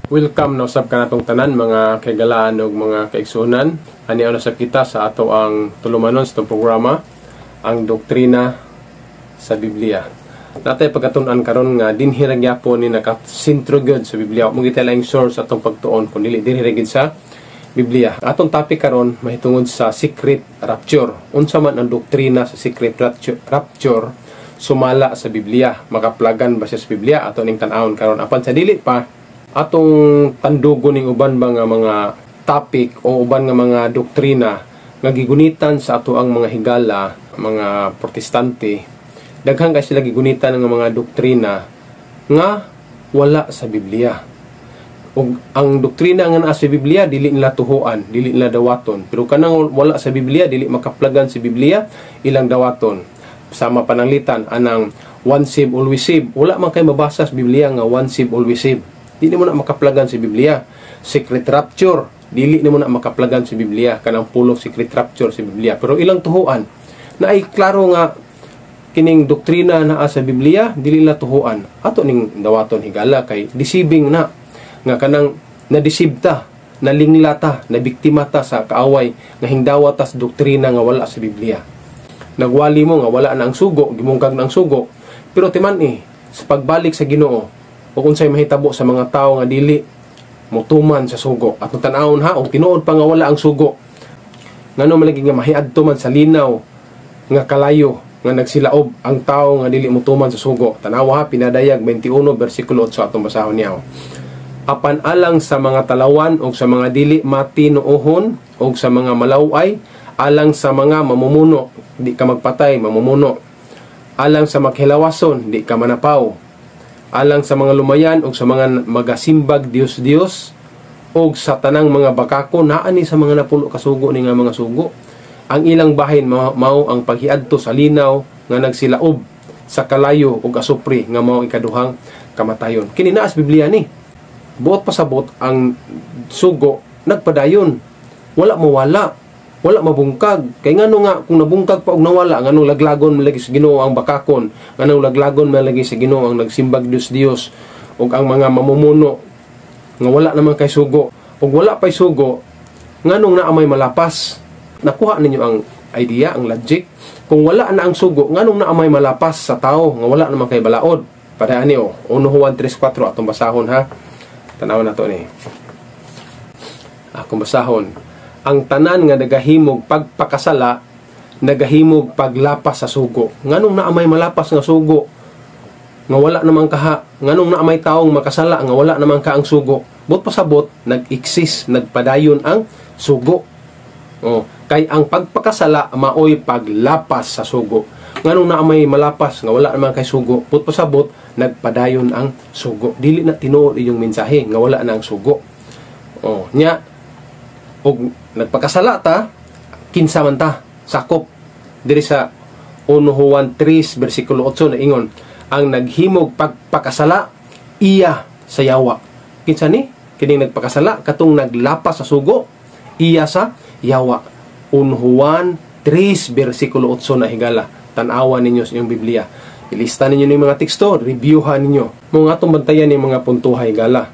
Welcome na usab ka natong tanan mga kaigalaan ug mga kaigsunan. Ani ana sa kita sa ato ang tulumanon sa itong programa, ang doktrina sa Biblia. Natay pagkatun-an karon nga dinhi ra gyapon ni nakasentro gyud sa Biblia. Mo gitala ang source atong pagtuon kun dili dinhi ra gyud sa Biblia. Atong topic karon mahitungod sa secret rapture. Unsa man ang doktrina sa secret rapture sumala sa Biblia? Makaplagan ba siya sa Biblia? Ato ning tan-awon karon. Apan sa dili pa atong tandugo ning uban ba nga mga topic o uban nga mga doktrina nga gigunitan sa ato ang mga higala, mga protestante, daghang kay sila gigunitan nga mga doktrina nga wala sa Biblia. Ug ang doktrina nga naa sa Biblia dili nila tuhuan, dili nila dawaton. Pero kanang wala sa Biblia dili makaplagan sa Biblia, ilang dawaton. Sama pananglitan anang one save always save. Wala man kay mabasa sa Biblia nga one save always save. Dili mo na makaplagan sa Biblia. Secret rapture, dili mo na makaplagan sa Biblia. Kanang pulong secret rapture sa Biblia. Pero ilang tuhuan na ay klaro nga kining doktrina na sa Biblia, dili la tuhuan. Ato ning dawaton higala kay deceiving na nga kanang na-deceive ta, nalingla ta, nabiktima ta sa kaaway nga hingdawa ta sa doktrina nga wala sa Biblia. Nagwali mo nga wala na ang sugo, gimungkag na ang sugo. Pero timan sa pagbalik sa Ginoo, o unsay mahitabo sa mga tao nga dili motuman sa sugo. At tan-awon ha, o tinuod pa nga wala ang sugo. Ngano malagi nga mahiadto man sa linaw nga kalayo nga nagsilaob ang tao nga dili motuman sa sugo. Tanawa ha, Pinadayag 21 bersikulo 8 atong basahon niya. Apan alang sa mga talawan o sa mga dili matinuohon o sa mga malaway, alang sa mga mamumuno, di ka magpatay, mamumuno. Alang sa maghilawason, di ka manapaw. Alang sa mga lumayan o sa mga magasimbag Dios-Dios o sa tanang mga bakako naani sa mga napulo kasugo ni nga mga sugo. Ang ilang bahin mao ang paghiadto sa linaw nga nagsilaob sa kalayo o asupri nga mao ikaduhang kamatayon. Kini naa sa Biblia ni. Buot pasabot ang sugo nagpadayon. Wala mawala. Wala mabungkag. Kay ngano nga kung nabungkag pa og nawala, nganong laglagon man lagi sa Ginoo ang bakakon, nganong laglagon man lagi sa Ginoo ang nagsimbag Dios ug ang mga mamumuno nga wala naman kay sugo. Ug wala pay sugo, nganong naa may malapas. Nakuha ninyo ang idea, ang logic. Kung wala na ang sugo, nganong naa may malapas sa tao nga wala naman kay balaod. Padani 1 Juan 3:4 atong basahon ha. Tanaw na to ni. Akong basahon. Ang tanan nga nagahimog pagpakasala, nagahimog paglapas sa sugo. Nganong naamay malapas nga sugo nga wala namang kaha? Nganong naamay taong makasala nga wala namang ka ang sugo? Bot pasabot, nag-exist, nagpadayon ang sugo. Kay ang pagpakasala maoy paglapas sa sugo. Nganong naamay malapas nga wala namang kay sugo? Bot pasabot, nagpadayon ang sugo. Dili na tinuod iyong mensahe nga wala na ang sugo. Nya og nagpakasala ta, kinsa man ta, sakop diri sa 1 Juan 3 bersikulo 8 na ingon, ang naghimog pagpakasala iya sa yawa. Kinsa ni? Kining nagpakasala katong naglapas sa sugo, iya sa yawa. 1 Juan 3 bersikulo 8 na higala. Tan-awan ninyo sa inyong Biblia. Ilista ninyo ning mga teksto, reviewhan ninyo. Mo nga atong bantayan ning mga puntuhay higala.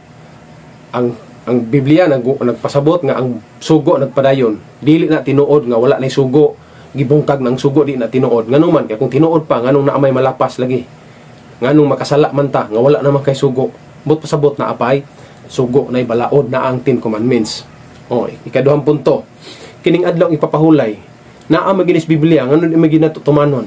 Ang Biblia nagpasabot nga ang sugo nagpadayon. Dili na tinuod nga wala na sugo. Gibungkag ng sugo di na tinuod. Nganong man kay kung tinuod pa nganong naamay malapas lagi. Nganong makasala man ta nga wala naman kay sugo. Bot pasabot na apay sugo na balaod na ang 10 commandments. Ikaduhang punto. Kining adlaw ipapahulay. Naa maginis Biblia nganong di maginatutumanon.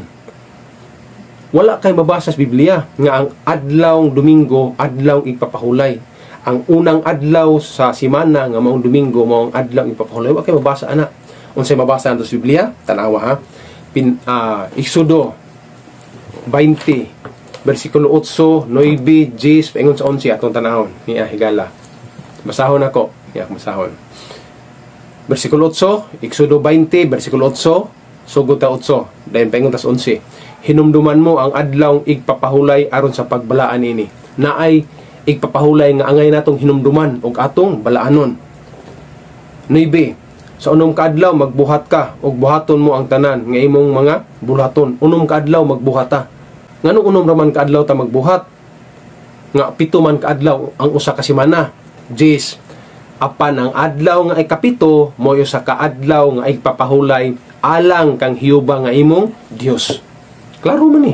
Wala kay mabasa sa Biblia nga ang adlawng Domingo adlaw ipapahulay. Ang unang adlaw sa simana nga maong Domingo maong adlaw ipapahulay. Wa kay mabasa ana. Unsay mabasa nato sa Biblia? Tanawa ha. Exodo 20 bersikulo 8, 9, 10 paingon sa 11 atong tanahon niya higala. Basahon ako. Niya basahon. Bersikulo 8, Exodo 20 bersikulo 8, sugod ta 8, dayon paingon tas 11. Hinumduman mo ang adlawng igpapahulay aron sa pagbalaan ini. Naay igpapahulay nga angay natong hinumduman og atong balaanon. 9. Sa unom ka adlaw magbuhat ka og buhaton mo ang tanan nga imong mga bulaton. Unom ka adlaw magbuhata. Nganong unom raman ka adlaw ta magbuhat? Nga 7 man ka adlaw ang usa ka semana. Jis, apan ang adlaw nga ikapito moyo sa kaadlaw nga igpapahulay alang kang Hiyuba nga imong Dios. Klaro man ni.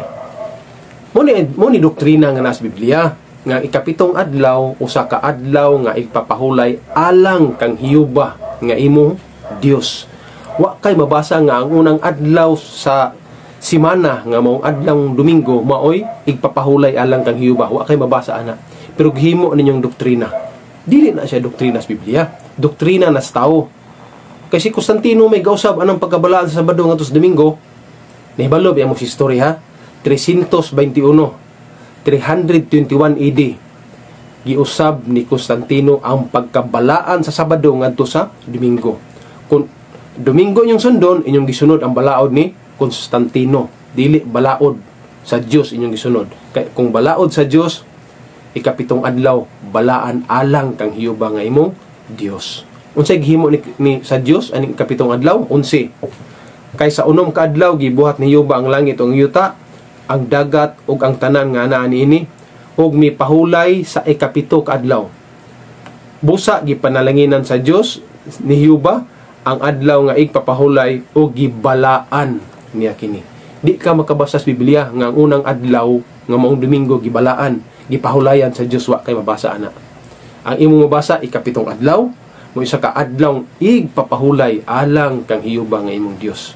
Mo ni doktrina nga nas Biblia nga ikapitong adlaw usa ka adlaw nga igpapahulay alang kang Hiyuba nga imong Dios. Wa kay mabasa nga ang unang adlaw sa simana nga maong adlaw Domingo maoy igpapahulay alang kang Hiyuba. Wa kay mabasa ana. Pero gihimo ninyong doktrina. Dili na siya doktrina sa Biblia. Doktrina nas tao. Kasi Constantino may gausab anang pagkabalaan sa Sabado nga tos Domingo. Nahibalo biya mo si story ha. 321 AD giusab ni Constantino ang pagkabalaan sa Sabado ngadto sa Domingo. Kung Domingo inyong sundon, inyong gisunod ang balaod ni Constantino. Dili balaod sa Dios inyong gisunod. Kay kung balaod sa Dios, ikapitong adlaw balaan alang kang Hiyuba nga imong Dios. Unsay gihimo ni sa Dios aning ikapitong adlaw? 11. Kay sa unom ka adlaw gibuhat ni Hiyuba ang langit ug yuta, ang dagat ug ang tanan nga anaa niini ug mipahulay sa ikapito ka adlaw. Busa gipanalanginan sa Dios ni Hiyuba ang adlaw nga igpapahulay ug gibalaan niya kini. Di ka makabasa sa Biblia nga ang unang adlaw nga maong Domingo gibalaan, gipahulayan sa Dios. Wa kay mabasa ana. Ang imong mabasa ikapitong adlaw mo isa ka adlaw igpapahulay alang kang Hiyuba nga imong Dios.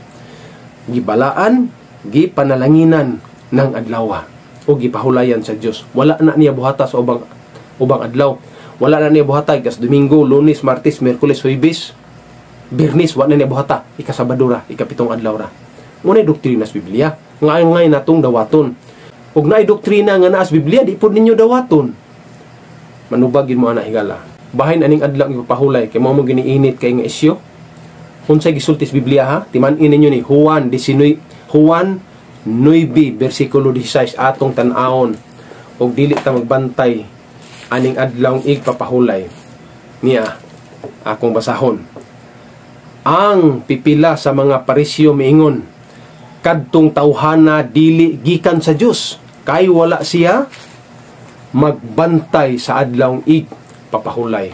Gibalaan, gipanalanginan ng adlaw o gipahulayan sa Dios. Wala na niya buhata sa ubang adlaw. Wala na niya buhata ikas Domingo, Lunes, Martes, Miyerkules, Huwebes, Biyernes. Wala na niya buhata ikasabado ra, ikapitong adlaw ra. Ngunay doktrina sa Biblia ngay natong dawaton. Ug naay doktrina nga naa sa Biblia di pud ninyo dawaton. Manubagin mo ana higala. Bahin aning adlaw ipapahulay kay mao mo giniinit kay nga isyu. Unsay gisulti sa Biblia ha? Timan-in ninyo ni Juan 9 versikulo 16 atong tan-awon og dili ta magbantay aning adlaw igpapahulay niya. Akong basahon. Ang pipila sa mga parisyo miingon, kadtong tawhana dili gikan sa Dios, kay wala siya magbantay sa adlaw igpapahulay.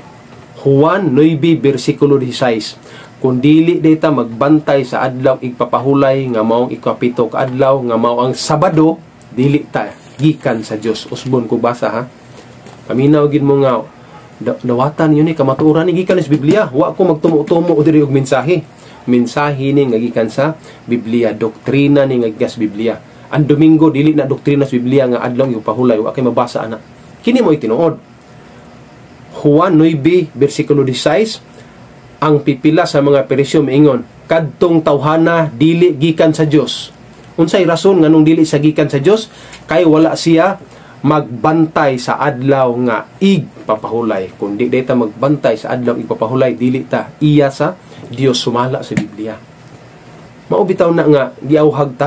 Juan 9 versikulo 16. Kung dili data magbantay sa adlaw igpapahulay nga maong ikapito ka adlaw nga mao ang Sabado, dili ta gikan sa Dios. Usbon ko basa ha. Paminaw gid mo nga dawatan yun ni kamatuoran ni gikan sa Biblia. Wa ko magtumo-tumo o diri og mensahe. Mensahe ni nga gikan sa Biblia, doktrina ni nga gikan sa Biblia. Ang Domingo dili na doktrina sa Biblia nga adlaw igpapahulay. Wa kay mabasa ana. Kini mo tinuod. Juan 9 versikulo 16. Ang pipila sa mga parisyo miingon, kadtong tawhana dili gikan sa Dios. Unsay rason nganong dili sa gikan sa Dios? Kay wala siya magbantay sa adlaw nga igpapahulay. Kung di data magbantay sa adlaw igpapahulay, dili ta iya sa Dios sumala sa Biblia. Mao bitaw na nga giawhag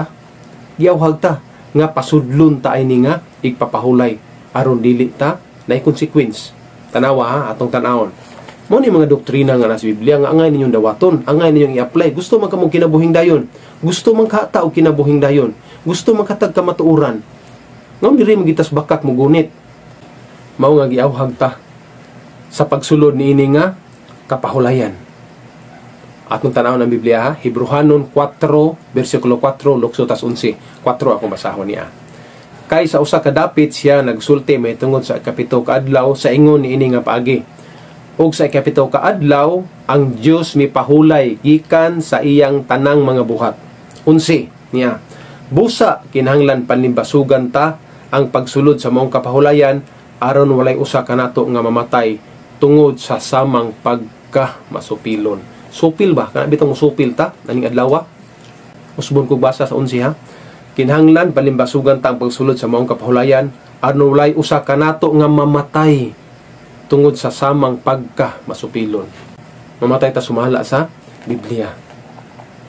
ta nga pasudlon ta ini nga igpapahulay aron dili ta nay consequence. Tanawa ha atong tan-awon. Mo ni mga doktrina nga nasa Biblia nga angay ninyong dawaton, angay ninyong i-apply. Gusto man kamong kinabuhing dayon, gusto man kata og kinabuhing dayon, gusto man katag kamatuoran. Ngam diri magitas bakat mo gunit. Mao nga giawhag ta sa pagsulod niini nga kapahulayan. Atong tan-aw ng Biblia ha, Hebrehanon 4 bersikulo 4 lukso tas 11. 4 akong basahon niya. Kay sa usa ka dapit siya nagsulti may tungod sa kapito ka adlaw sa ingon niini nga paagi. Og sa ikapito ka adlaw ang Dios mipahulay gikan sa iyang tanang mga buhat. 11 niya. Busa kinahanglan panlimbasugan ta ang pagsulod sa maong kapahulayan aron walay usa kanato nga mamatay tungod sa samang pagkamasupilon. Supil ba? Kana bitong supil ta aning adlaw. Usbon ko basa sa 11 ha. Kinahanglan panlimbasugan ta ang pagsulod sa maong kapahulayan aron walay usa kanato nga mamatay tungod sa samang pagka-masupilon. Mamatay ta sumala sa Biblia.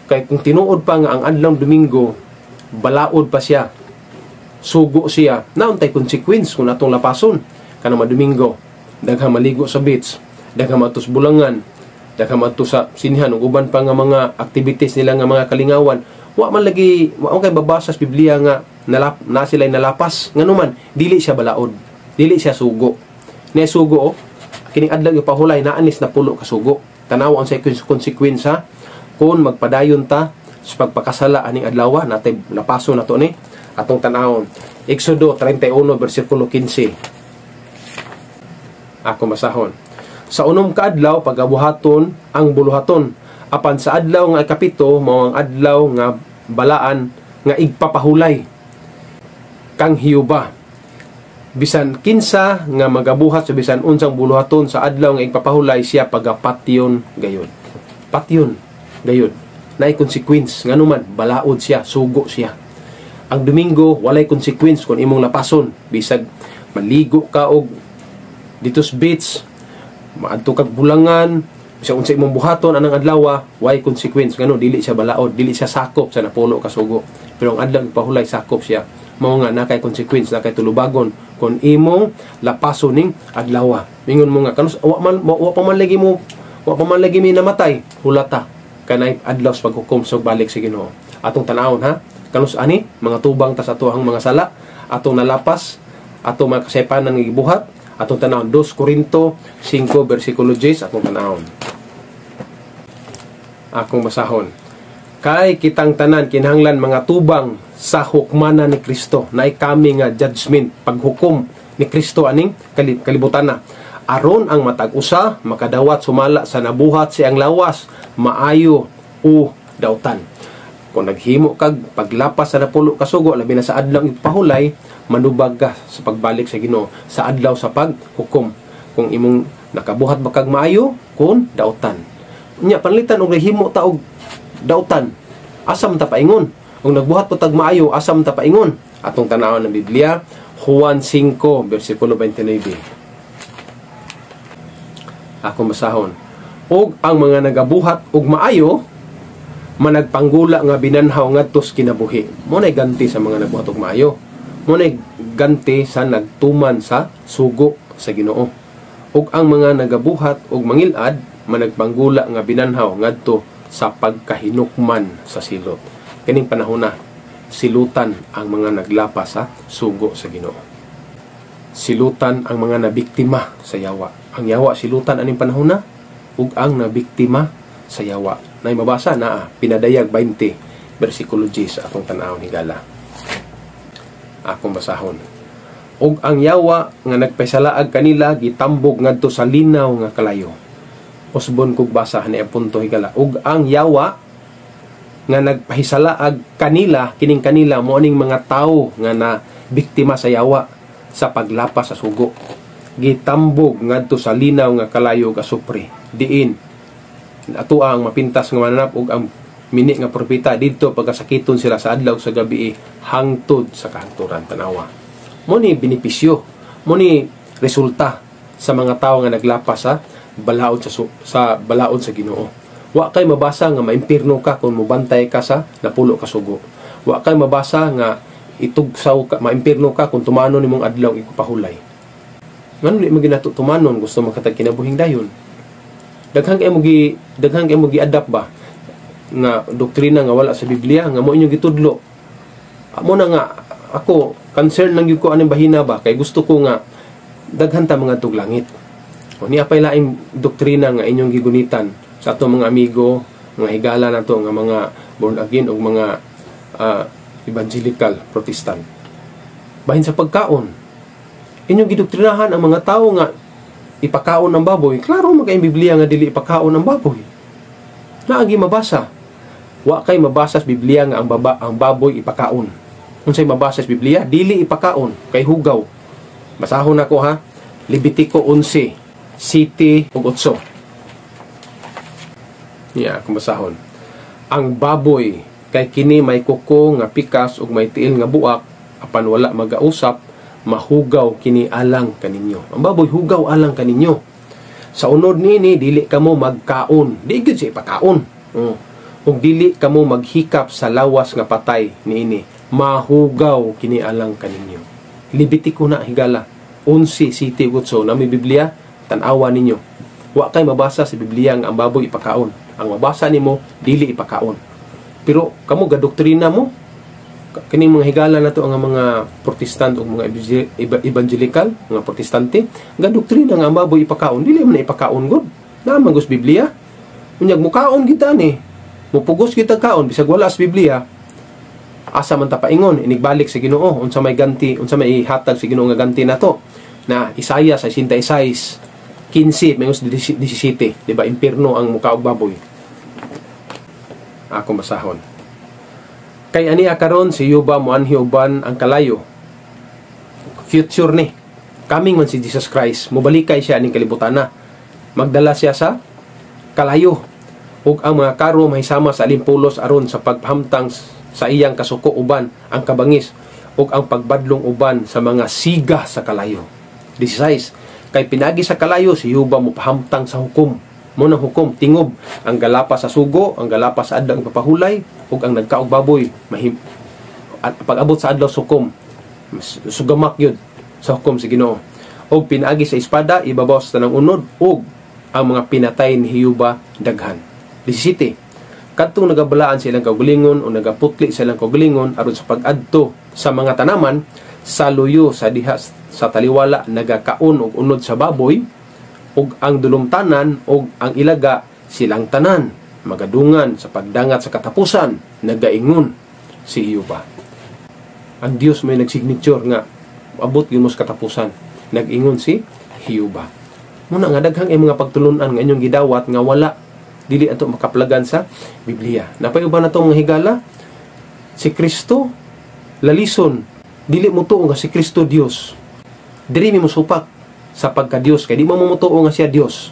Kay kung tinuod pa nga ang adlaw Domingo, balaod pa siya, sugo siya, nauntay consequence kung atong lapason. Kanang Domingo, daghang maligo sa beach, daghang matus bulangan, daghang matus sa sinhan, ug uban pa nga mga activities nila nga mga kalingawan. Wa man lagi, wa kay babasa sa Biblia nga na sila'y nalapas. Nganuman, dili siya balaod, dili siya sugo. Nesugo kining adlaw ipahulay naanis na pulo ka sugo. Tanaw ang sa konsekwensya kung magpadayon ta sa pagpakasala aning adlaw natay lapaso na to ni atong tanawon. Exodo 31 bersikulo 15. Ako masahon. Sa unom ka adlaw pagabuhaton ang buluhaton, apan sa adlaw nga ikapito mao ang adlaw nga balaan nga igpapahulay kang Hiyuba. Bisan kinsa nga magabuhat sa bisan unsang buluhaton sa adlaw nga igpapahulay siya pagapatyon gayud. Patyon gayud. Naay consequence nganuman balaod siya, sugo siya. Ang Domingo walay consequence kung imong lapason, bisag maligo ka og ditos beach, maadto kag bulangan, bisag unsa imong buhaton anang adlaw, way consequence ngano dili siya balaod, dili siya sakop sa napulo ka sugo. Pero ang adlaw igpahulay sakop siya. Mao nga nakay consequence, nakay tulubagon kung imong lapaso ning adlaw. Mingon mo nga kanus wa pa man lagi mi namatay, hulata kanay adlaw sa paghukom sa balik sa Ginoo. Atong tan-awon ha, kanus ani mga tubang tas ato ang mga sala, atong nalapas, atong mga kasepan nang gibuhat, atong tan-awon 2 Korinto 5 bersikulo 10 atong tan-awon. Akong basahon. Kay kitang tanan kinahanglan mga tubang sa hukmanan ni Kristo na kami nga judgment paghukom ni Kristo aning kalibutan na aron ang matag usa makadawat sumala sa nabuhat siyang lawas maayo o dautan. Kung naghimo kag paglapas sa napulo ka sugo labi na sa adlaw ipahulay, manubag ka sa pagbalik sa Ginoo sa adlaw sa paghukom. Kung imong nakabuhat ba kag maayo kun dautan. Nya panlitan og nahimo ta og dautan, asam ta paingon. Kung nagbuhat po tag maayo, asam ta paingon. Atong tanawon ng Biblia, Juan 5 bersikulo 29. Ako masahon. Og ang mga nagabuhat og maayo managpanggula nga binanhaw ngadto sa kinabuhi. Mo nay ganti sa mga nagbuhat og maayo. Mo nay ganti sa nagtuman sa sugo sa Ginoo. Og ang mga nagabuhat og mangilad managpanggula nga binanhaw ngadto sa pagkahinukman sa silot. Kaning panahon na silutan ang mga naglapas sa sugo sa Ginoo. Silutan ang mga nabiktima sa yawa. Ang yawa silutan aning panahon na ug ang nabiktima sa yawa. Nay mabasa na Pinadayag 20 bersikulo 10 atong tan-awon higala. Akong basahon. Ug ang yawa nga nagpaisalaag kanila gitambog ngadto sa linaw nga kalayo. Usbon kog basa ni punto higala. Ug ang yawa nga nagpahisalaag kanila, kining kanila mo aning mga tawo nga na biktima sa yawa sa paglapas sa sugo. Gitambog ngadto sa linaw nga kalayo ka supre. Diin ato ang mapintas nga mananap ug ang mini nga propeta didto pagasakiton sila sa adlaw sa gabi hangtod sa kahangturan tanawa. Mo ni benepisyo, mo ni resulta sa mga tawo nga naglapas sa balaod sa balaod sa Ginoo. Wa kay mabasa nga maimpirno ka kung mubantay ka sa napulo ka sugo. Wa kay mabasa nga itugsaw ka, maimpirno ka kung tumanon nimong adlaw ikupahulay. Ngano di maginato tumanon gusto makatag kinabuhing dayon. Daghang kay mo gi-adapt ba nga doktrina nga wala sa Biblia nga mo inyong gitudlo. Amo na nga ako concern lang gyud ko aning bahina ba kay gusto ko nga daghan ta mga tuglangit. O niya pay laing doktrina nga inyong gigunitan sa ato mga amigo, mga higala na to, nga mga born again o mga evangelical protestant. Bahin sa pagkaon, inyong gidoktrinahan ang mga tao nga ipakaon ng baboy. Klaro magkaing Biblia nga dili ipakaon ng baboy. Naagi mabasa. Wa kay mabasa sa Biblia nga ang baboy ipakaon. Unsay mabasa sa Biblia, dili ipakaon kay hugaw. Basahon ako ha. Levitico 11, 7 ug 8. Kung basahon. Ang baboy kay kini may kuko nga pikas ug may tiil nga buak, apan wala magausap, mahugaw kini alang kaninyo. Ang baboy hugaw alang kaninyo. Sa unod nini dili kamo magkaon, di gyud siya ipakaon. Ug dili kamo maghikap sa lawas nga patay niini, mahugaw kini alang kaninyo. Levitico na higala 11:7 na may Biblia, tan-awa ninyo. Wa kay mabasa sa Biblia nga ang baboy ipakaon. Ang mabasa nimo dili ipakaon. Pero kamo gadoktrina mo kining mga higala na to ang mga Protestant o mga evangelical, mga Protestante, nga doktrina nga ang baboy ipakaon, dili man na ipakaon gud. Naman gus Biblia. Unyag mukaon kita ni. Mupugos kita kaon bisag wala sa Biblia. Asa man ta paingon inigbalik sa Ginoo unsa may ganti, unsa may ihatag sa Ginoo nga ganti nato. Na Isaiah 66:15 mayos 17, di ba? Impierno ang muka og baboy. Ako masahon. Kay aniya karon si Yuba muanhi uban ang kalayo. Future ni. Coming man si Jesus Christ, mobalikay siya ning kalibutan na. Magdala siya sa kalayo. Ug ang mga karo mahisama sa alimpulos aron sa pagpahamtang sa iyang kasuko uban ang kabangis ug ang pagbadlong uban sa mga siga sa kalayo. 16. Kay pinagi sa kalayo si Yuba mopahamtang sa hukom. Munang hukom tingob ang galapas sa sugo, ang galapas sa adlaw papahulay ug ang nagkaog baboy at pag-abot sa adlaw sukom sugamak yun sa hukom si Ginoo. Og pinagi sa espada ibabaw sa tanang unod ug ang mga pinatay ni Yuba daghan. 17. Kadtong nagabalaan sa ilang kaugalingon o nagaputli sa ilang kaugalingon aron sa pag-adto sa mga tanaman sa luyo sa diha sa taliwala nagakaon og unod sa baboy ug ang dulumtanan ug ang ilaga silang tanan magadungan sa pagdangat sa katapusan nagaingon si Yuba. Ang Dios may nagsignature nga abot gyud mo sa katapusan nagingon si Yuba. Muna nga daghang ay mga pagtulunan nga inyong gidawat nga wala dili ato makaplagan sa Biblia. Napay uban nato nga higala si Kristo lalison dili mo tuo nga si Kristo Dios. Diri mi mosupak sa pagka-Dios kay di mo mutuo nga siya Dios.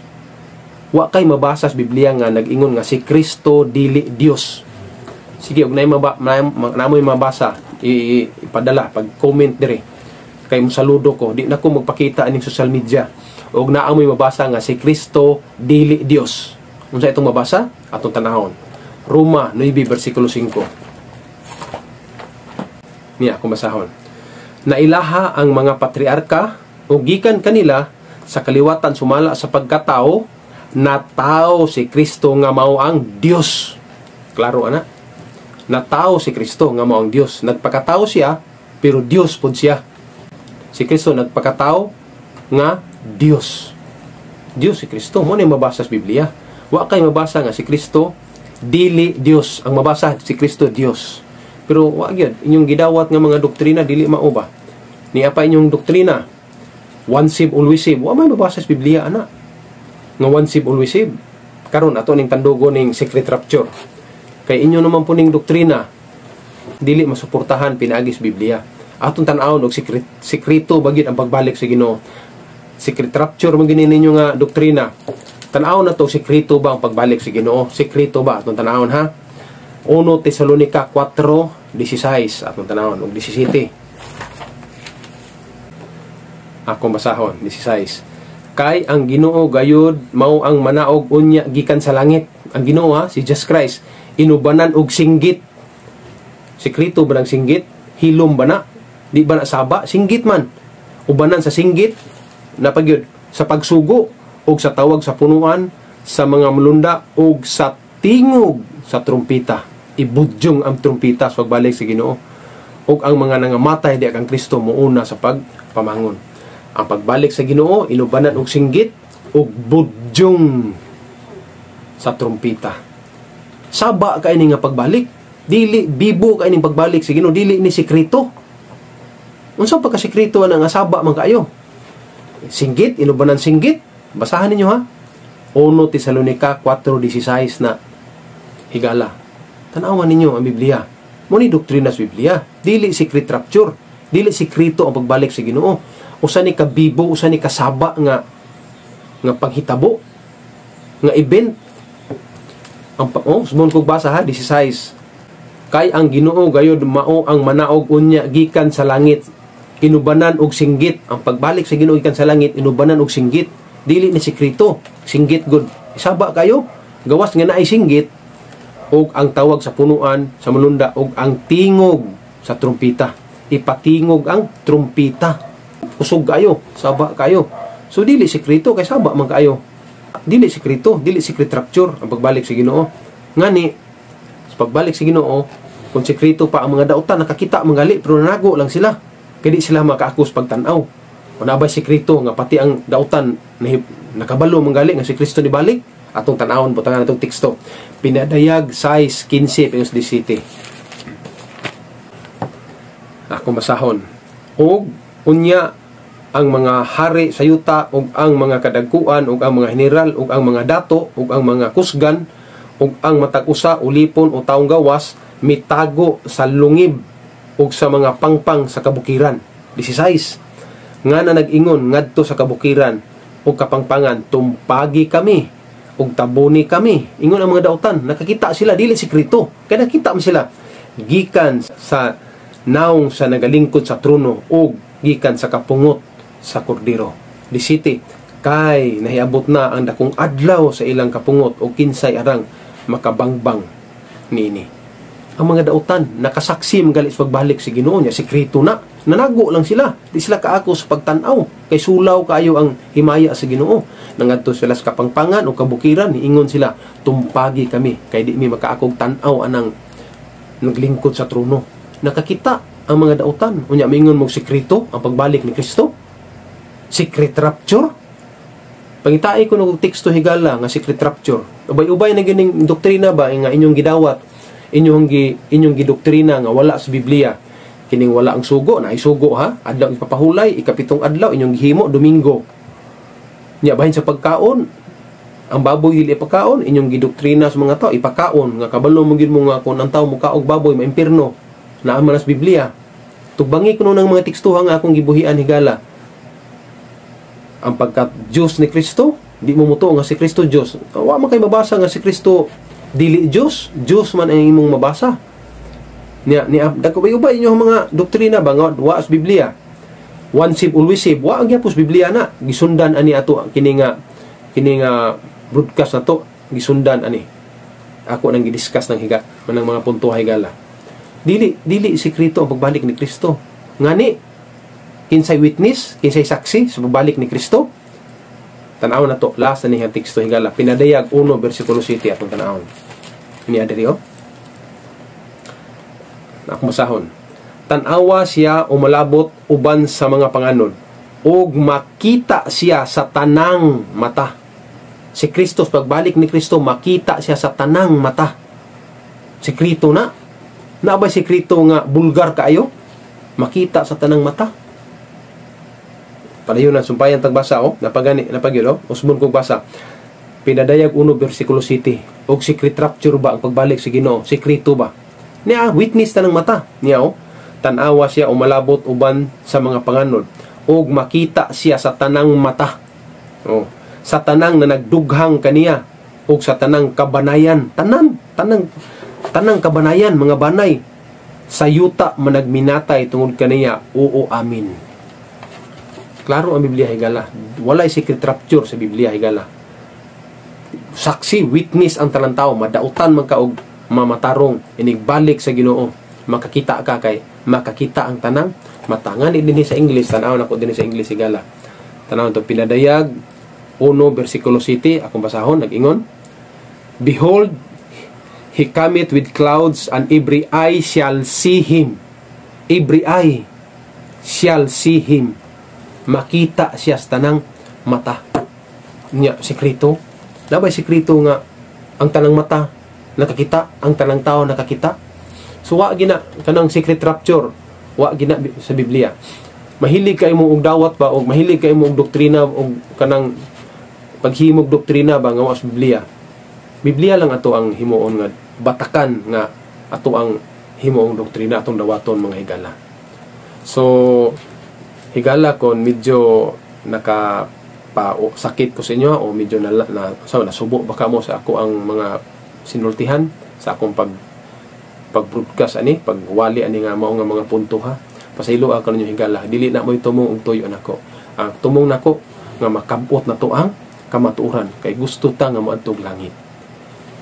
Wa kay mabasa sa Biblia nga nag-ingon nga si Kristo dili Dios. Sige og namoy mabasa ipadala pag comment dire. Kay mo saludo ko di na ko magpakita aning social media. Og naamoy mabasa nga si Kristo dili Dios. Unsa itong mabasa? Atong tanahon. Roma 9 versikulo 5. Niya ako masahon. Nailaha ang mga patriarka o gikan kanila sa kaliwatan sumala sa pagkatao na tao si Kristo nga mao ang Dios. Klaro ana? Na tao si Kristo nga mao ang Dios. Nagpakatao siya pero Dios pud siya. Si Kristo nagpakatao nga Dios. Dios si Kristo mo ni mabasa sa Biblia. Wa kay mabasa nga si Kristo dili Dios. Ang mabasa si Kristo Dios. Pero wa gyud inyong gidawat nga mga doktrina dili mao ba? Niya pa inyong doktrina. One save always save. Wa may mabasa sa Biblia ana. Nga one save always save. Karon ato ning tandugo ning secret rapture. Kay inyo naman po ning doktrina dili masuportahan pinaagi sa Biblia. Atong tan-awon og sekreto bagid ang pagbalik sa Ginoo. Secret rapture man gini ninyo nga doktrina. Tan-awon na to sekreto ba ang pagbalik sa Ginoo? Sekreto ba atong tan-awon ha? 1 Tesalonica 4:16 atong tan-awon og 17. Ako basahon 16. Kay ang Ginoo gayud mao ang manaog unya gikan sa langit. Ang Ginoo ha, si Jesus Christ inubanan og singgit. Sekreto ba ng singgit? Hilom ba na? Di ba na saba? Singgit man. Ubanan sa singgit na pagyud sa pagsugo og sa tawag sa punuan sa mga mulunda og sa tingog sa trumpita. Ibudyong ang trumpita sa pagbalik sa Ginoo. Og ang mga nangamatay di kang Kristo muuna sa pagpamangon. Ang pagbalik sa Ginoo inubanan og singgit og budyong sa trumpita. Saba kay ni nga pagbalik. Dili bibo kay ning pagbalik sa Ginoo, dili ni sekreto. Unsa pa ka sekreto nga saba man kayo? Singgit, inubanan singgit. Basahan ninyo ha. 1 Tesalonica 4:16 na higala. Tanawan ninyo ang Biblia. Muni doktrina sa Biblia. Dili secret rapture. Dili sekreto ang pagbalik sa Ginoo. Usa ni ka bibo, usa ni kasaba nga panghitabo, nga event. Ang sumon kog basa ha 16. Kay ang Ginoo gayud mao ang manaog unya gikan sa langit. Inubanan og singgit. Ang pagbalik sa Ginoo gikan sa langit inubanan og singgit. Dili ni sekreto, singgit gud. Isaba kayo, gawas nga naay singgit og ang tawag sa punuan sa malunda og ang tingog sa trumpita. Ipatingog ang trumpita. Usog kayo, saba kayo. So dili sekreto kay saba man kayo. Dili sekreto, dili secret rapture ang pagbalik sa Ginoo. Ngani sa pagbalik sa Ginoo Kung sekreto pa ang mga dautan, nakakita manggali pero nanago lang sila. Kaya di sila makaakos pagtanaw. Kung nabay sekreto nga pati ang dautan nakabalo manggali nga si Kristo ni balik, atong tanawon po tangan atong teksto. Pinadayag size 15 pesos di city. Ako masahon. Og unya ang mga hari sa yuta ug ang mga kadagkuan ug ang mga general ug ang mga dato ug ang mga kusgan ug ang matag usa ulipon o taong gawas mitago sa lungib ug sa mga pangpang sa kabukiran. 16 nga na nag-ingon ngadto sa kabukiran ug kapangpangan, tumpagi kami ug tabuni kami. Ingon ang mga dautan, nakakita sila dili sekreto, kaya nakita man sila gikan sa naong sa nagalingkod sa trono ug gikan sa kapungot sa kordero. 17 kay nahiabot na ang dakong adlaw sa ilang kapungot o kinsay arang makabangbang niini. Ang mga dautan nakasaksi magalit sa pagbalik si Ginoo niya, sekreto na. Nanago lang sila, di sila kaako sa pagtan-aw kay sulaw kayo ang himaya sa Ginoo. Nangadto sila sa kapangpangan o kabukiran, niingon sila, tumpagi kami kay di mi makaakog tan-aw anang naglingkod sa trono. Nakakita ang mga dautan, unya mingon mo sekreto ang pagbalik ni Kristo. Secret rapture. Pangitaay ko ng teksto higala nga secret rapture. Ubay-ubay na gining doktrina ba nga inyong gidawat, inyong gidoktrina nga wala sa Biblia. Kining wala ang sugo, na isugo ha. Adlaw ipapahulay, ikapitong adlaw inyong gihimo Domingo. Nya bahin sa pagkaon, ang baboy dili ipakaon, inyong gidoktrina sa mga tao ipakaon nga kabalo mo gid mo nga kun ang tawo mo kaog baboy maimpirno. Naa man sa Biblia. Tugbangi kuno ng mga teksto nga akong gibuhian higala. Ang pagkat Diyos ni Kristo, di mo muto nga si Kristo Diyos. Wa man kay mabasa nga si Kristo dili Diyos, Diyos man ang imong mabasa. Ni dagkubay-ubay inyo mga doktrina ba nga wa sa Biblia. One save always save. Wa ang gyapos Biblia na. Gisundan ani ato kini nga broadcast na to, gisundan ani. Ako nang gidiscuss ng higa manang mga punto higala. Dili sekreto ang pagbalik ni Kristo. Ngani kinsay witness, kinsay saksi sa pagbalik ni Kristo. Tanaw na to, last na niyang teksto higala. Pinadayag 1 versikulo 7 atong tanawon. Ini adiri oh. Ako masahon. Tanawa siya umalabot uban sa mga panganod ug makita siya sa tanang mata. Si Kristo, pagbalik ni Kristo, makita siya sa tanang mata. Sekreto na. Naabay sekreto nga bulgar kaayo? Makita sa tanang mata. Padayon na sumpayan tagbasa napagyo usbon kog basa. Pinadayag 1 versikulo 7. Og secret rapture ba ang pagbalik sa Ginoo? Sekreto ba? Niya witness tanang mata. Niya tanawa siya umalabot uban sa mga panganod og makita siya sa tanang mata. Sa tanang na nagdughang kaniya og sa tanang kabanayan, tanang kabanayan, mga banay sa yuta managminatay tungod kaniya. Oo, amin. Klaro ang Biblia higala. Walay secret rapture sa Biblia higala. Saksi, witness ang talang tao, madautan man ka og mamatarong inigbalik sa Ginoo. Makakita ka kay makakita ang tanang mata. Nga din sa English, tanaw na ko din sa English higala. Tanaw to pinadayag 1 versikulo 7 akong basahon nag-ingon. Behold, he cometh with clouds, and every eye shall see him. Every eye shall see him. Makita siya sa tanang mata. Nya sekreto. Dabay sekreto nga ang tanang mata nakakita, ang tanang tao nakakita. So wa gina kanang secret rapture, wa gina sa Biblia. Mahilig kay mo og dawat ba og mahilig kay mo og doktrina og kanang paghimog doktrina ba nga wa sa Biblia. Biblia lang ato ang himuon nga batakan nga ato ang himuong doktrina atong dawaton mga higala. So higala kon medyo sakit ko sa inyo o medyo nasubo baka mo sa ako ang mga sinultihan sa akong pag-broadcast pagwali nga mao nga mga punto ha. Pasaylo ako ninyo higala. Dili na mo tumong og tuyo nako. Ang tumong nako nga makabot na to ang kamatuoran kay gusto ta nga moadtog langit.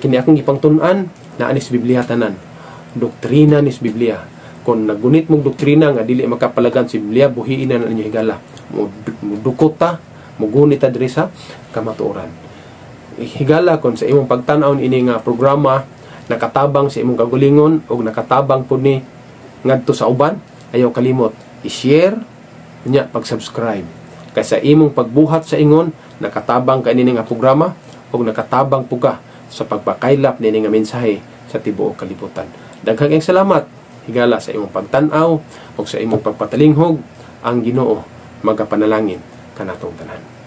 Kini akong ipangtun-an na anis Biblia tanan. Doktrina nis Biblia. Kung nagunit mong doktrina nga dili makapalagan si Biblia, buhiin na ninyo higala. Mudukot ta, mugunit ta diri sa kamatuoran. Higala kon sa imong pagtan-aw ini nga programa nakatabang sa imong kagulingon o nakatabang po ni ngadto sa uban, ayaw kalimot i-share nya pag-subscribe. Kaysa imong pagbuhat sa ingon, nakatabang ka nini nga programa o nakatabang po ka sa pagpakaylap nini nga mensahe sa tibuok kalibutan. Daghang salamat higala sa imong pagtan-aw o sa imong pagpatalinghog. Ang Ginoo magapanalangin kanatong tanan.